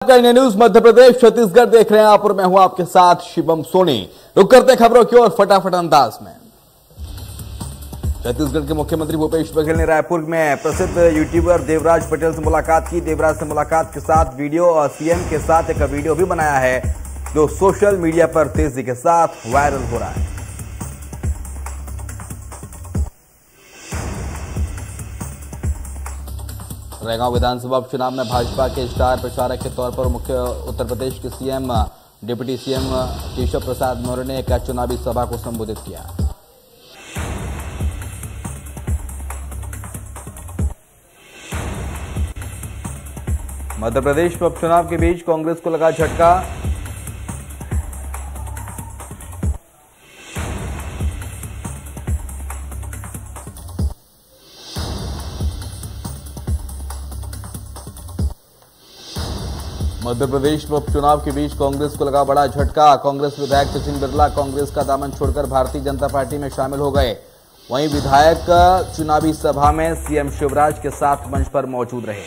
आपका India news Madhya Pradesh Chhattisgarh देख रहे हैं आप और मैं हूं आपके साथ शिवम सोनी। रुक करते खबरों की ओर फटाफट अंदाज में। छत्तीसगढ़ के मुख्यमंत्री भूपेश बघेल ने रायपुर में प्रसिद्ध यूट्यूबर देवराज पटेल से मुलाकात की। देवराज से मुलाकात के साथ वीडियो और सीएम के साथ एक वीडियो भी बनाया है जो सोशल मीडिया पर तेजी के साथ वायरल हो रहा है। रैगांव विधानसभा उपचुनाव में भाजपा के स्टार प्रचारक के तौर पर मुख्य उत्तर प्रदेश के CM deputy CM Keshav Prasad Maurya ने एक चुनावी सभा को संबोधित किया। मध्य प्रदेश में उपचुनाव के बीच कांग्रेस को लगा झटका। मध्य प्रदेश में उपचुनाव के बीच कांग्रेस को लगा बड़ा झटका। कांग्रेस विधायक सचिन बिरला कांग्रेस का दामन छोड़कर भारतीय जनता पार्टी में शामिल हो गए। वहीं विधायक चुनावी सभा में सीएम शिवराज के साथ मंच पर मौजूद रहे।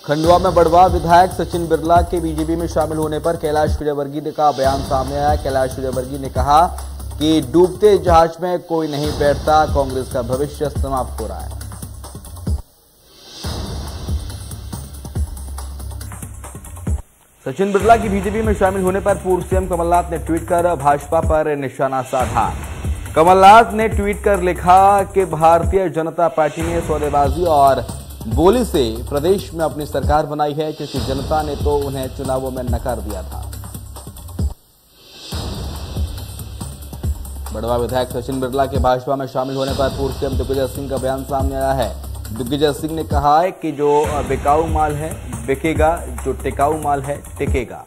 खंडवा में बड़वा विधायक सचिन बिरला के बीजेपी में शामिल होने पर कैलाश विजयवर्गीय का बयान सामने आया। कैलाश विजयवर्गीय ने कहा कि डूबते जहाज में कोई नहीं बैठता, कांग्रेस का भविष्य समाप्त हो रहा है। सचिन बिरला की बीजेपी में शामिल होने पर पूर्व सीएम कमलनाथ ने ट्वीट कर भाजपा पर निशाना साधा। कमलनाथ ने ट्वीट कर लिखा कि भारतीय जनता पार्टी ने सौदेबाजी और बोली से प्रदेश में अपनी सरकार बनाई है, क्योंकि जनता ने तो उन्हें चुनावों में नकार दिया था। बड़वा विधायक सचिन बिरला के भाजपा में शामिल होने पर पूर्व सीएम दिग्विजय सिंह का बयान सामने आया है। दिग्विजय सिंह ने कहा है कि जो बिकाऊ माल है बिकेगा, जो टिकाऊ माल है टिकेगा।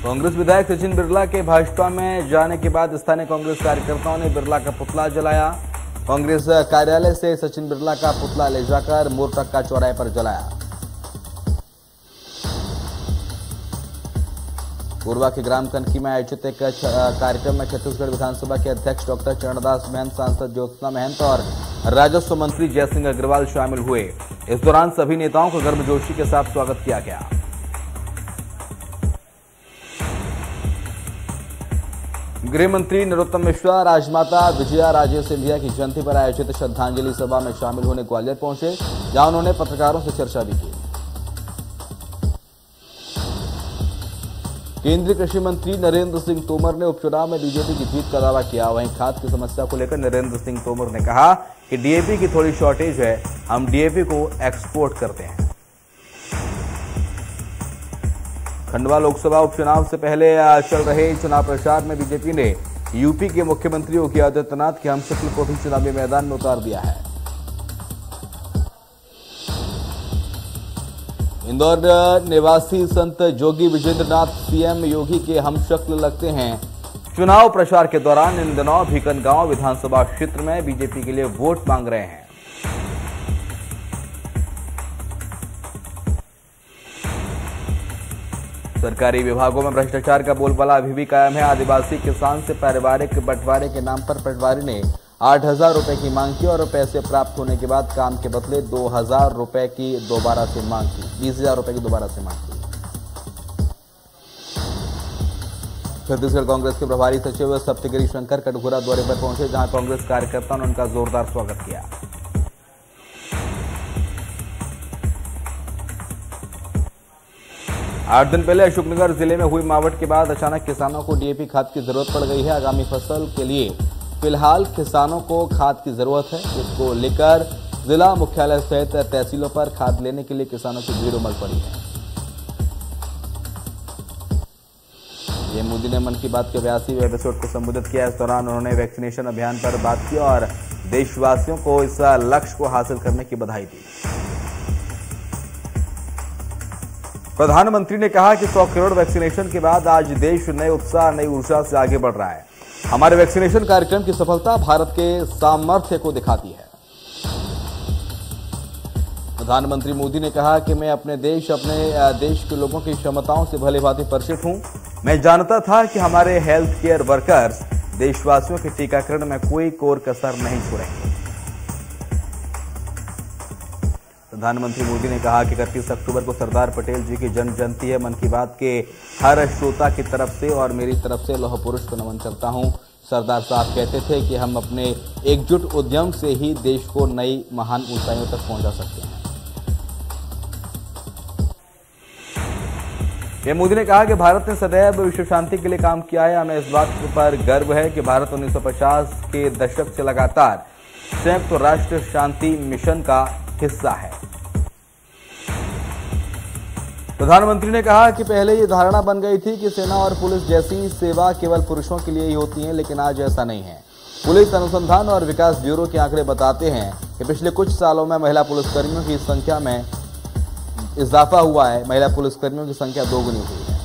कांग्रेस विधायक सचिन बिरला के भाजपा में जाने के बाद स्थानीय कांग्रेस कार्यकर्ताओं ने बिरला का पुतला जलाया। कांग्रेस कार्यालय से सचिन बिरला का पुतला ले जाकर मोरटक्का चौराहे पर जलाया। कोरबा के ग्राम कनकी में आयोजित एक कार्यक्रम में छत्तीसगढ़ विधानसभा के अध्यक्ष डॉक्टर चरणदास महंत, सांसद ज्योत्सना महंत और राजस्व मंत्री जयसिंह अग्रवाल शामिल हुए। इस दौरान सभी नेताओं का गर्मजोशी के साथ स्वागत किया गया। गृह मंत्री नरोत्तम मिश्रा राजमाता विजया राजे सिंधिया की जयंती पर आयोजित श्रद्धांजलि सभा में शामिल होने ग्वालियर पहुंचे, जहां उन्होंने पत्रकारों से चर्चा भी की। केंद्रीय कृषि मंत्री नरेंद्र सिंह तोमर ने उपचुनाव में बीजेपी की जीत का दावा किया। वहीं खाद की समस्या को लेकर नरेंद्र सिंह तोमर ने कहा कि डीएपी की थोड़ी शॉर्टेज है, हम डीएपी को एक्सपोर्ट करते हैं। खंडवा लोकसभा उपचुनाव से पहले चल रहे चुनाव प्रचार में बीजेपी ने यूपी के मुख्यमंत्री योगी आदित्यनाथ के हमशक्ल को भी चुनावी मैदान में उतार दिया है। इंदौर निवासी संत जोगी विजेंद्रनाथ सीएम योगी के हमशक्ल लगते हैं। चुनाव प्रचार के दौरान इन दिनों भीकनगांव विधानसभा क्षेत्र में बीजेपी के लिए वोट मांग रहे हैं। सरकारी विभागों में भ्रष्टाचार का बोलबाला अभी भी कायम है। आदिवासी किसान से पारिवारिक बंटवारे के नाम पर पटवारी ने 8,000 रुपए की मांग की और पैसे प्राप्त होने के बाद काम के बदले 2,000 रुपए की दोबारा से मांग की, 20,000 रुपए की दोबारा से मांग की। छत्तीसगढ़ कांग्रेस के प्रभारी सचिव सप्तगिरी शंकर कटघोरा दौरे पर पहुंचे, जहां कांग्रेस कार्यकर्ताओं ने उनका जोरदार स्वागत किया। आठ दिन पहले अशोकनगर जिले में हुई मावठ के बाद अचानक किसानों को डीएपी खाद की जरूरत पड़ गई है। आगामी फसल के लिए फिलहाल किसानों को खाद की जरूरत है, जिसको लेकर जिला मुख्यालय सहित तहसीलों पर खाद लेने के लिए किसानों की भीड़ उमड़ पड़ी है। पीएम मोदी ने मन की बात के 82वें एपिसोड को संबोधित किया। इस दौरान उन्होंने वैक्सीनेशन अभियान पर बात की और देशवासियों को इस लक्ष्य को हासिल करने की बधाई दी। प्रधानमंत्री ने कहा कि 100 करोड़ वैक्सीनेशन के बाद आज देश नए उत्साह, नई ऊर्जा से आगे बढ़ रहा है। हमारे वैक्सीनेशन कार्यक्रम की सफलता भारत के सामर्थ्य को दिखाती है। प्रधानमंत्री मोदी ने कहा कि मैं अपने देश के लोगों की क्षमताओं से भली भांति परिचित हूं। मैं जानता था कि हमारे हेल्थ केयर वर्कर्स देशवासियों के टीकाकरण में कोई कोर कसर नहीं छोड़ेंगे। प्रधानमंत्री मोदी ने कहा कि 31 अक्टूबर को सरदार पटेल जी की जन्म जयंती है। मन की बात के हर श्रोता की तरफ से और मेरी तरफ से लौह पुरुष को नमन करता हूं। सरदार साहब कहते थे कि हम अपने एकजुट उद्यम से ही देश को नई महान ऊंचाइयों तक पहुंचा सकते हैं। पीएम मोदी ने कहा कि भारत ने सदैव विश्व शांति के लिए काम किया है। हमें इस बात पर गर्व है कि भारत 1950 के दशक से लगातार संयुक्त राष्ट्र शांति मिशन का हिस्सा है। प्रधानमंत्री ने कहा कि पहले ये धारणा बन गई थी कि सेना और पुलिस जैसी सेवा केवल पुरुषों के लिए ही होती है, लेकिन आज ऐसा नहीं है। पुलिस अनुसंधान और विकास ब्यूरो के आंकड़े बताते हैं कि पिछले कुछ सालों में महिला पुलिसकर्मियों की संख्या में इजाफा हुआ है। महिला पुलिसकर्मियों की संख्या दोगुनी हुई है।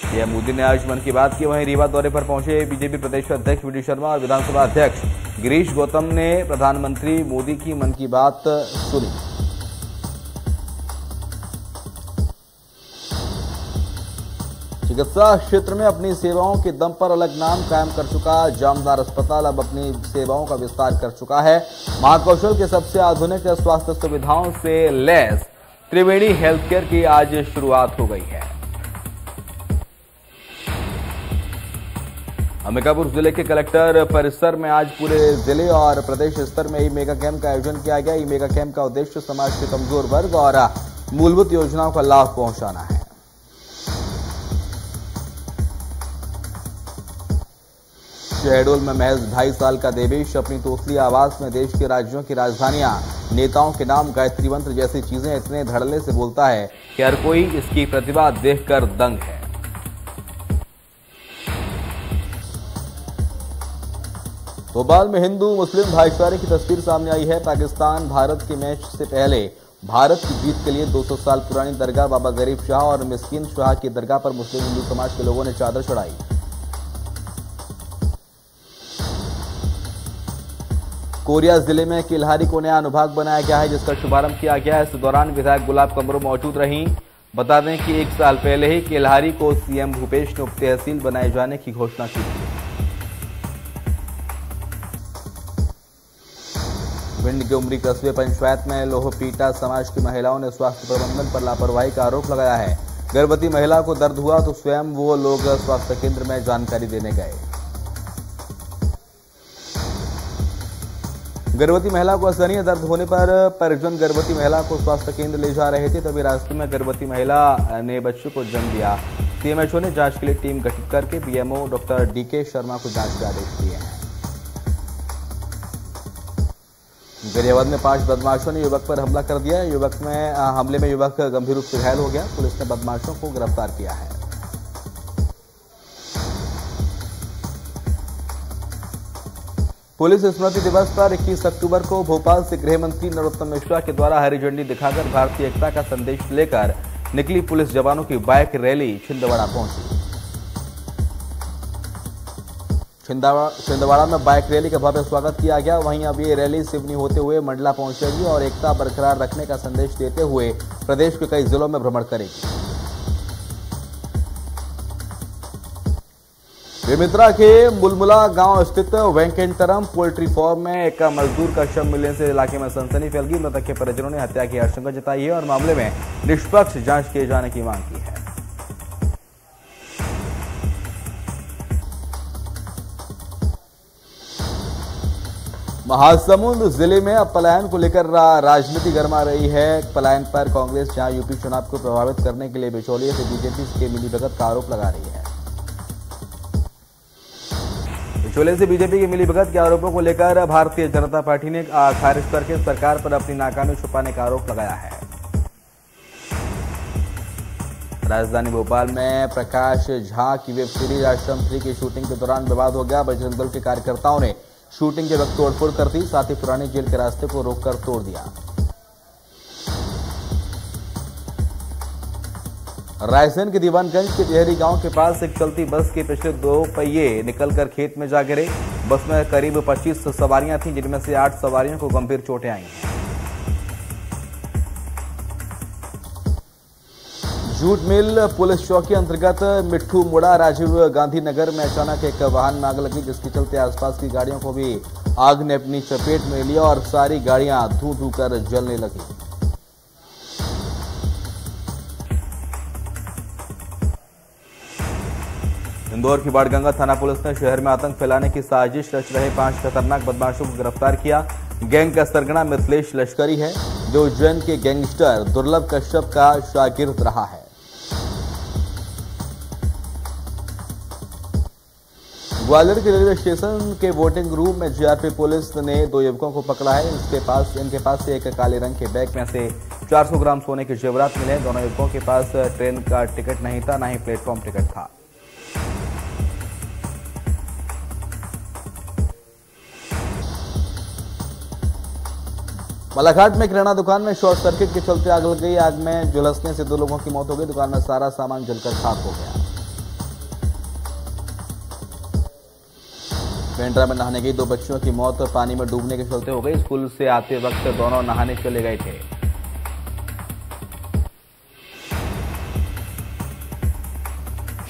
पीएम मोदी ने आज मन की बात की। वहीं रीवा दौरे पर पहुंचे बीजेपी प्रदेश अध्यक्ष वी डी शर्मा और विधानसभा अध्यक्ष गिरीश गौतम ने प्रधानमंत्री मोदी की मन की बात सुनी। चिकित्सा क्षेत्र में अपनी सेवाओं के दम पर अलग नाम कायम कर चुका जामदार अस्पताल अब अपनी सेवाओं का विस्तार कर चुका है। महाकौशल के सबसे आधुनिक स्वास्थ्य सुविधाओं से लैस त्रिवेणी हेल्थ केयर की आज शुरुआत हो गई है। अंबिकापुर जिले के कलेक्टर परिसर में आज पूरे जिले और प्रदेश स्तर में ई मेगा कैंप का आयोजन किया गया। ई मेगा कैंप का उद्देश्य समाज के कमजोर वर्ग और मूलभूत योजनाओं का लाभ पहुंचाना है। शहडोल में महज 2.5 साल का देवेश अपनी तोसली आवाज में देश के राज्यों की राजधानियां, नेताओं के नाम, गायत्री मंत्र जैसी चीजें इतने धड़ल्ले से बोलता है कि हर कोई इसकी प्रतिभा देखकर दंग है। भोपाल में हिंदू मुस्लिम भाईचारे की तस्वीर सामने आई है। पाकिस्तान भारत के मैच से पहले भारत की जीत के लिए 200 साल पुरानी दरगाह बाबा गरीब शाह और मिस्किन शाह की दरगाह पर मुस्लिम हिंदू समाज के लोगों ने चादर चढ़ाई। कोरिया जिले में किल्हारी को नया अनुभाग बनाया गया है, जिसका शुभारंभ किया गया है। इस दौरान विधायक गुलाब कमरो मौजूद रहीं। बता दें कि 1 साल पहले ही किल्हारी को सीएम भूपेश ने उप तहसील बनाए जाने की घोषणा की थी। भिंड के उमरी कस्बे पंचायत में लोहपीटा समाज की महिलाओं ने स्वास्थ्य प्रबंधन पर लापरवाही का आरोप लगाया है। गर्भवती महिला को दर्द हुआ तो स्वयं वो लोग स्वास्थ्य केंद्र में जानकारी देने गए। गर्भवती महिला को असहनीय दर्द होने पर परिजन गर्भवती महिला को स्वास्थ्य केंद्र ले जा रहे थे, तभी रास्ते में गर्भवती महिला ने बच्चे को जन्म दिया। सीएमएचओ ने जांच के लिए टीम गठित करके बीएमओ डॉक्टर डीके शर्मा को जांच के आदेश दिए हैं। गरियाबंद में 5 बदमाशों ने युवक पर हमला कर दिया। हमले में युवक गंभीर रूप से घायल हो गया। पुलिस ने बदमाशों को गिरफ्तार किया है। पुलिस स्मृति दिवस पर 21 अक्टूबर को भोपाल से गृह मंत्री नरोत्तम मिश्रा के द्वारा हरी झंडी दिखाकर भारतीय एकता का संदेश लेकर निकली पुलिस जवानों की बाइक रैली छिंदवाड़ा पहुंची। छिंदवाड़ा में बाइक रैली का भव्य स्वागत किया गया। वहीं अब ये रैली सिवनी होते हुए मंडला पहुंचेगी और एकता बरकरार रखने का संदेश देते हुए प्रदेश के कई जिलों में भ्रमण करेगी। बेमित्रा के मुलमुला गांव स्थित वेंकटेरम पोल्ट्री फार्म में एक मजदूर का शव मिलने से इलाके में सनसनी फैल गई। मृतक के परिजनों ने हत्या की आशंका जताई है और मामले में निष्पक्ष जांच किए जाने की मांग की है। महासमुंद जिले में अब पलायन को लेकर राजनीति गरमा रही है। पलायन पर कांग्रेस जहां यूपी चुनाव को प्रभावित करने के लिए बिचौलिए से बीजेपी के मिलीभगत का आरोप लगा रही है। बिचौलिए से बीजेपी के मिलीभगत के आरोपों को लेकर भारतीय जनता पार्टी ने खारिज करके सरकार पर अपनी नाकामी छुपाने का आरोप लगाया है। राजधानी भोपाल में प्रकाश झा की वेब सीरीज आश्रम 3 की शूटिंग के दौरान विवाद हो गया। बजरंग दल के कार्यकर्ताओं ने शूटिंग के वक्त तोड़फोड़ कर दी, साथ ही पुरानी जेल के रास्ते को रोककर तोड़ दिया। रायसेन के दीवानगंज के तिहरी गांव के पास एक चलती बस के पिछले 2 पहिए निकलकर खेत में जा गिरे। बस में करीब 25 सवारियां थीं, जिनमें से 8 सवारियों को गंभीर चोटें आई हैं। जूट मिल पुलिस चौकी अंतर्गत मिट्ठू मुड़ा राजीव गांधी नगर में अचानक एक वाहन में आग लगी, जिसके चलते आसपास की गाड़ियों को भी आग ने अपनी चपेट में लिया और सारी गाड़ियां धू धू कर जलने लगी। इंदौर की बाणगंगा थाना पुलिस ने शहर में आतंक फैलाने की साजिश रच रहे 5 खतरनाक बदमाशों को गिरफ्तार किया। गैंग का सरगना मिथिलेश लश्करी है, जो उज्जैन के गैंगस्टर दुर्लभ कश्यप का शागिर्द रहा है। ग्वालियर के रेलवे स्टेशन के वोटिंग रूम में जीआरपी पुलिस ने 2 युवकों को पकड़ा है। इनके पास से एक काले रंग के बैग में से 400 ग्राम सोने के जेवरात मिले। दोनों युवकों के पास ट्रेन का टिकट नहीं था, न ही प्लेटफॉर्म टिकट था। बालाघाट में किराना दुकान में शॉर्ट सर्किट के चलते आग लग गई। आग में झुलसने से 2 लोगों की मौत हो गई। दुकान में सारा सामान जलकर खाक हो गया। पेंड्रा में नहाने गई 2 बच्चियों की मौत पानी में डूबने के चलते हो गई। स्कूल से आते वक्त दोनों नहाने चले गए थे।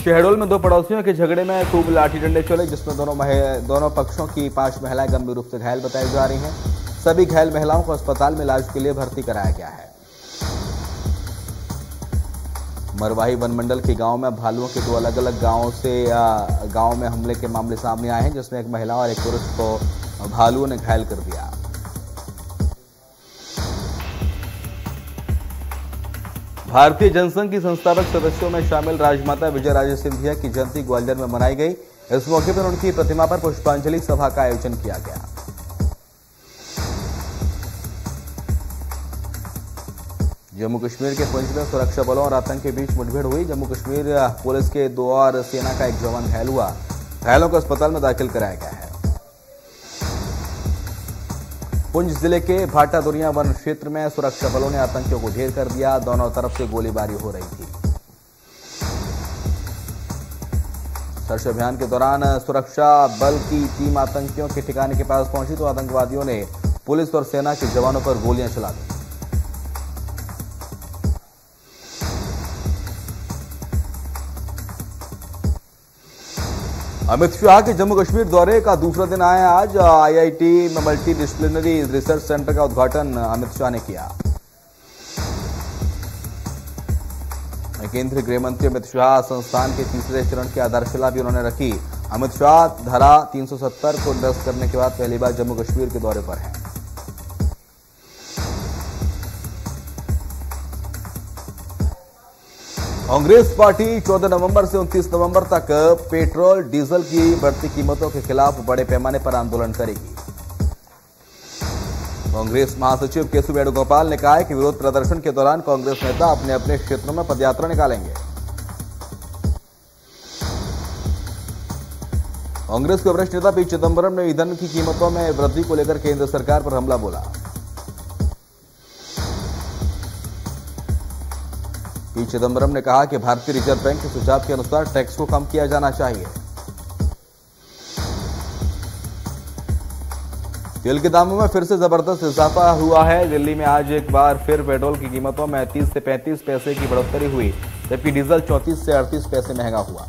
शहडोल में 2 पड़ोसियों के झगड़े में खूब लाठी डंडे चले, जिसमें दोनों पक्षों की 5 महिलाएं गंभीर रूप से घायल बताई जा रही हैं। सभी घायल महिलाओं को अस्पताल में इलाज के लिए भर्ती कराया गया है। मरवाही वनमंडल के गांव में भालुओं के 2 अलग-अलग गांव में हमले के मामले सामने आए हैं, जिसमें एक महिला और एक पुरुष को भालुओं ने घायल कर दिया। भारतीय जनसंघ की संस्थापक सदस्यों में शामिल राजमाता विजयराजे सिंधिया की जयंती ग्वालियर में मनाई गई। इस मौके पर उनकी प्रतिमा पर पुष्पांजलि सभा का आयोजन किया गया। जम्मू कश्मीर के पुंछ में सुरक्षा बलों और आतंक के बीच मुठभेड़ हुई। जम्मू कश्मीर पुलिस के 2 और सेना का एक जवान घायल हुआ। घायलों को अस्पताल में दाखिल कराया गया है। पुंछ जिले के भाटा दुनिया वन क्षेत्र में सुरक्षा बलों ने आतंकियों को ढेर कर दिया। दोनों तरफ से गोलीबारी हो रही थी। सर्च अभियान के दौरान सुरक्षा बल की टीम आतंकियों के ठिकाने के पास पहुंची तो आतंकवादियों ने पुलिस और सेना के जवानों पर गोलियां चला दी। अमित शाह के जम्मू कश्मीर दौरे का दूसरा दिन आया आज। आईआईटी में मल्टी डिसिप्लिनरी रिसर्च सेंटर का उद्घाटन अमित शाह ने किया। केंद्रीय गृह मंत्री अमित शाह संस्थान के 3रे चरण की आधारशिला भी उन्होंने रखी। अमित शाह धारा 370 को निरस्त करने के बाद पहली बार जम्मू कश्मीर के दौरे पर हैं। कांग्रेस पार्टी 14 नवंबर से 29 नवंबर तक पेट्रोल डीजल की बढ़ती कीमतों के खिलाफ बड़े पैमाने पर आंदोलन करेगी। कांग्रेस महासचिव केशव वेणुगोपाल ने कहा है कि विरोध प्रदर्शन के दौरान कांग्रेस नेता अपने अपने क्षेत्रों में पदयात्रा निकालेंगे। कांग्रेस के वरिष्ठ नेता पी चिदंबरम ने ईंधन की कीमतों में वृद्धि को लेकर केंद्र सरकार पर हमला बोला। पी चिदंबरम ने कहा कि भारतीय रिजर्व बैंक के सुझाव के अनुसार टैक्स को कम किया जाना चाहिए। तेल के दामों में फिर से जबरदस्त इजाफा हुआ है। दिल्ली में आज एक बार फिर पेट्रोल की कीमतों में 30 से 35 पैसे की बढ़ोतरी हुई, जबकि डीजल 34 से 38 पैसे महंगा हुआ।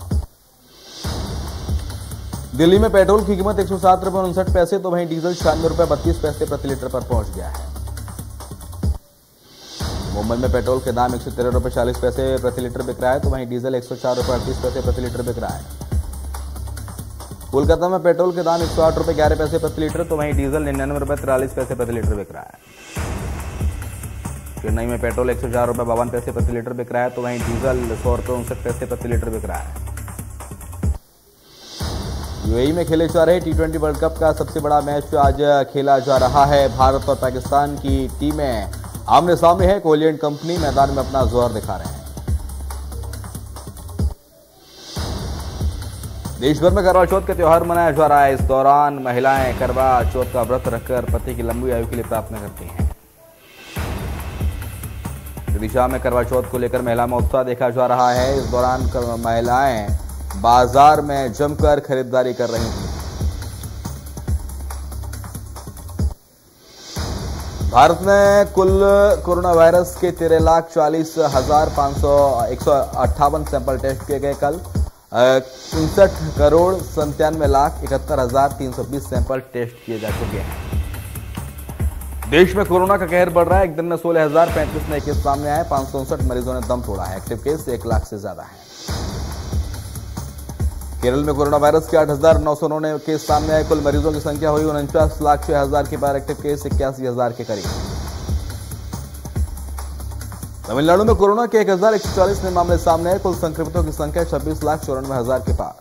दिल्ली में पेट्रोल की कीमत 107 रुपये 59 पैसे तो वहीं डीजल 96 रुपये 32 पैसे प्रति लीटर पर पहुंच गया है। मुंबई में पेट्रोल के दाम 113 रुपये 40 पैसे प्रति लीटर बिक रहा है तो वहीं डीजल 104 रुपये 38 पैसे प्रति लीटर बिक रहा है। कोलकाता में पेट्रोल के दाम 108 रुपये 11 पैसे प्रति लीटर तो वहीं डीजल 99 रुपये 43 पैसे प्रति लीटर बिक रहा है। चेन्नई में पेट्रोल 104 रुपये 52 पैसे प्रति लीटर बिक रहा है तो वहीं डीजल 100 रुपये 59 पैसे प्रति लीटर बिक रहा है। यूएई में खेले जा रहे T20 वर्ल्ड कप का सबसे बड़ा मैच आज खेला जा रहा है। भारत और पाकिस्तान की टीमें आमने सामने है। कोहली एंड कंपनी मैदान में अपना जोर दिखा रहे हैं। देश भर में करवा चौथ का त्योहार मनाया जा रहा है। इस दौरान महिलाएं करवा चौथ का व्रत रखकर पति की लंबी आयु के लिए प्रार्थना करती हैं। विदिशा में करवा चौथ को लेकर महिला में उत्साह देखा जा रहा है। इस दौरान महिलाएं बाजार में जमकर खरीदारी कर रही थी। भारत में कुल कोरोना वायरस के 13,40,158 सैंपल टेस्ट किए गए। कल 59,97,71,71,320 सैंपल टेस्ट किए जा चुके हैं। देश में कोरोना का कहर बढ़ रहा है। एक दिन में 16,035 नए केस सामने आए। 559 मरीजों ने दम तोड़ा है। एक्टिव केस 1 लाख से ज्यादा है। केरल में कोरोना वायरस के 8,909 नए केस सामने आए। कुल मरीजों की संख्या हुई 49,06,000 के पार। एक्टिव केस 81,000 के करीब। तमिलनाडु में कोरोना के 1,140 नए मामले सामने आए। कुल संक्रमितों की संख्या 26,94,000 के पार।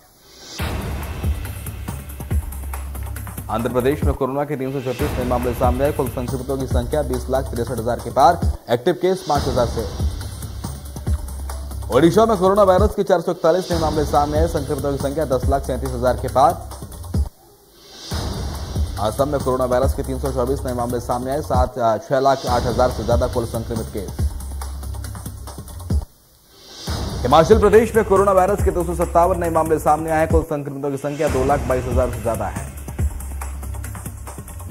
आंध्र प्रदेश में कोरोना के 336 नए मामले सामने आए। कुल संक्रमितों की संख्या 20,63,000 के पार। एक्टिव केस 5,000 से। ओडिशा में कोरोना वायरस के 441 नए मामले सामने आए। संक्रमितों की संख्या 10,37,000 के पार। असम में कोरोना वायरस के 324 नए मामले सामने आए। 6,08,000 से ज्यादा कुल संक्रमित केस। हिमाचल प्रदेश में कोरोना वायरस के 257 नए मामले सामने आए। कुल संक्रमितों की संख्या 2,22,000 से ज्यादा है।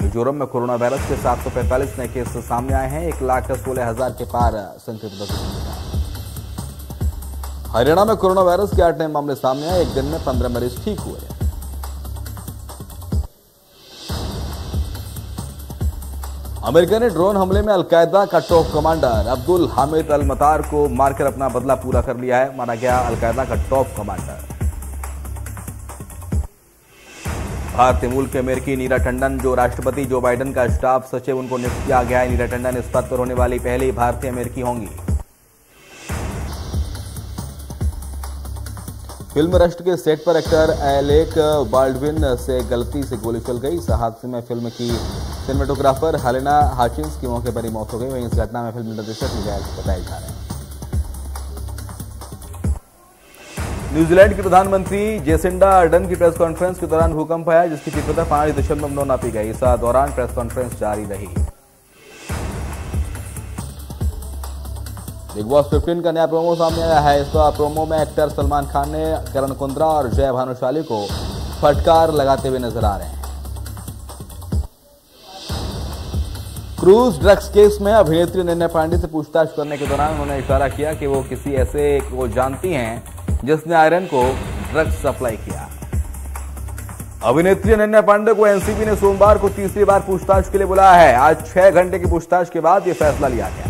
मिजोरम में कोरोना वायरस के 745 नए केस सामने आए हैं। 1,16,000 के पार संक्रमितों की संख्या। हरियाणा में कोरोना वायरस के 8 नए मामले सामने आए। एक दिन में 15 मरीज ठीक हुए। अमेरिका ने ड्रोन हमले में अलकायदा का टॉप कमांडर अब्दुल हामिद अल मतार को मारकर अपना बदला पूरा कर लिया है। माना गया अलकायदा का टॉप कमांडर। भारतीय मूल के अमेरिकी नीरा टंडन, जो राष्ट्रपति जो बाइडेन का स्टाफ सचिव, उनको नियुक्त किया गया है। नीरा टंडन इस पद पर होने वाली पहली भारतीय अमेरिकी होंगी। फिल्म रस्ट के सेट पर एक्टर एलेक बाल्डविन से गलती से गोली चल गई। इस हादसे में फिल्म की सिनेमेटोग्राफर हेलेना हाचिंस की मौके पर ही मौत हो गई। वहीं इस घटना में फिल्म निर्देशक घायल बताए जा रहे हैं। न्यूजीलैंड की प्रधानमंत्री जेसिंडा अर्डन की प्रेस कॉन्फ्रेंस के दौरान भूकंप आया, जिसकी तीव्रता 5.9 नापी गई। इस दौरान प्रेस कॉन्फ्रेंस जारी रही। बिग बॉस 15 का नया प्रोमो सामने आया है। इस प्रोमो में एक्टर सलमान खान ने करण कुंद्रा और जय भानुशाली को फटकार लगाते हुए नजर आ रहे हैं। क्रूज ड्रग्स केस में अभिनेत्री नन्या पांडे से पूछताछ करने के दौरान उन्होंने इशारा किया कि वो किसी ऐसे को जानती हैं जिसने आयरन को ड्रग्स सप्लाई किया। अभिनेत्री नन्या पांडे को एनसीबी ने सोमवार को तीसरी बार पूछताछ के लिए बुलाया है। आज 6 घंटे की पूछताछ के बाद यह फैसला लिया गया।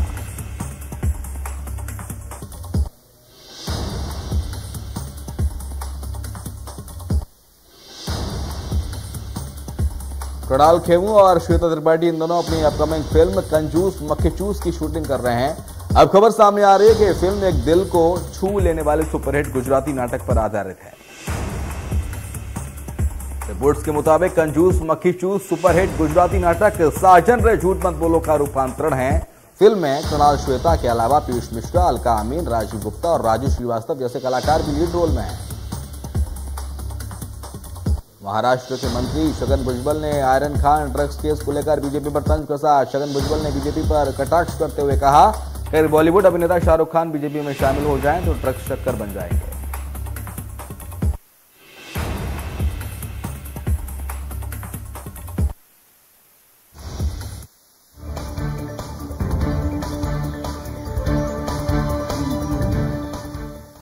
कृणाल खेमू और श्वेता त्रिपाठी इन दोनों अपनी अपकमिंग फिल्म कंजूस मक्खीचूस की शूटिंग कर रहे हैं। अब खबर सामने आ रही है कि फिल्म एक दिल को छू लेने वाले सुपरहिट गुजराती नाटक पर आधारित है। रिपोर्ट्स के मुताबिक कंजूस मक्खीचूस सुपरहिट गुजराती नाटक साजन रे झूठ मत बोलो का रूपांतरण है। फिल्म में कृणाल श्वेता के अलावा पीयूष मिश्रा, अलका अमीन, राजीव गुप्ता और राजू श्रीवास्तव जैसे कलाकार भी लीड रोल में हैं। महाराष्ट्र के मंत्री छगन भुजबल ने आयरन खान ड्रग्स केस को लेकर बीजेपी पर तंज कसा। छगन भुजबल ने बीजेपी पर कटाक्ष करते हुए कहा कि बॉलीवुड अभिनेता शाहरुख खान बीजेपी में शामिल हो जाएं तो ड्रग्स चक्कर बन जाएंगे।